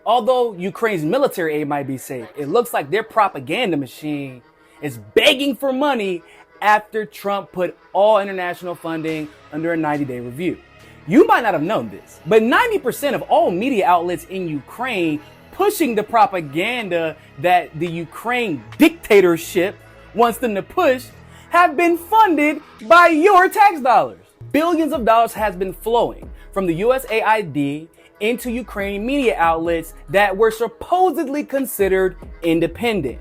Although Ukraine's military aid might be safe, it looks like their propaganda machine is begging for money after Trump put all international funding under a 90-day review. You might not have known this, but 90% of all media outlets in Ukraine pushing the propaganda that the Ukraine dictatorship wants them to push have been funded by your tax dollars. Billions of dollars has been flowing from the USAID into Ukrainian media outlets that were supposedly considered independent.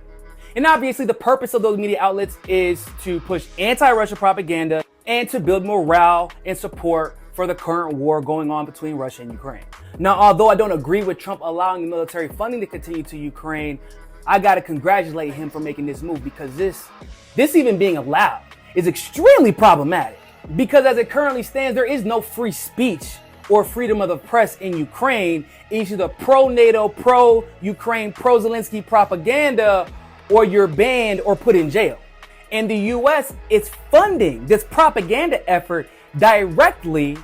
And obviously the purpose of those media outlets is to push anti-Russia propaganda and to build morale and support for the current war going on between Russia and Ukraine. Now, although I don't agree with Trump allowing the military funding to continue to Ukraine, I gotta congratulate him for making this move, because this even being allowed is extremely problematic. Because as it currently stands, there is no free speech or freedom of the press in Ukraine. It's either pro-NATO, pro-Ukraine, pro-Zelensky propaganda, or you're banned or put in jail. And the US is funding this propaganda effort directly,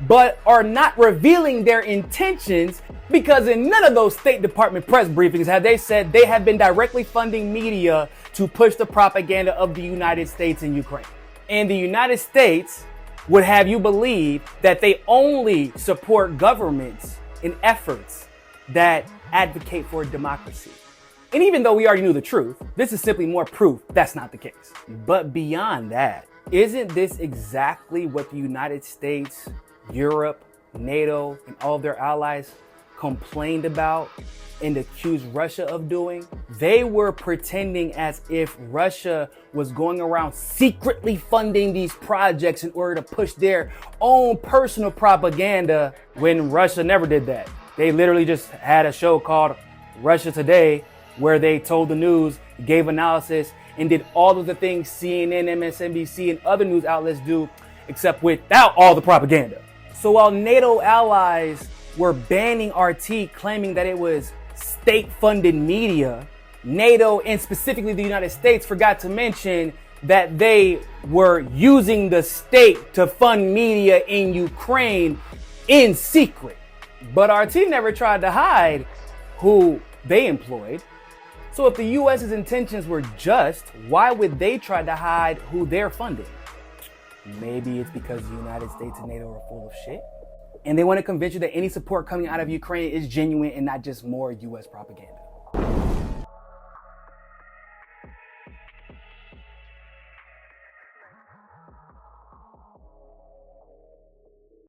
but are not revealing their intentions, because in none of those State Department press briefings have they said they have been directly funding media to push the propaganda of the United States in Ukraine. And the United States would have you believe that they only support governments in efforts that advocate for democracy. And even though we already knew the truth, this is simply more proof that's not the case. But beyond that, isn't this exactly what the United States, Europe, NATO, and all of their allies complained about and accused Russia of doing? They were pretending as if Russia was going around secretly funding these projects in order to push their own personal propaganda, when Russia never did that. They literally just had a show called Russia Today, where they told the news, gave analysis, and did all of the things CNN, MSNBC, and other news outlets do, except without all the propaganda. So while NATO allies were banning RT, claiming that it was state-funded media, NATO and specifically the United States forgot to mention that they were using the state to fund media in Ukraine in secret. But RT never tried to hide who they employed. So if the US's intentions were just, why would they try to hide who they're funding? Maybe it's because the United States and NATO are full of shit, and they want to convince you that any support coming out of Ukraine is genuine and not just more US propaganda.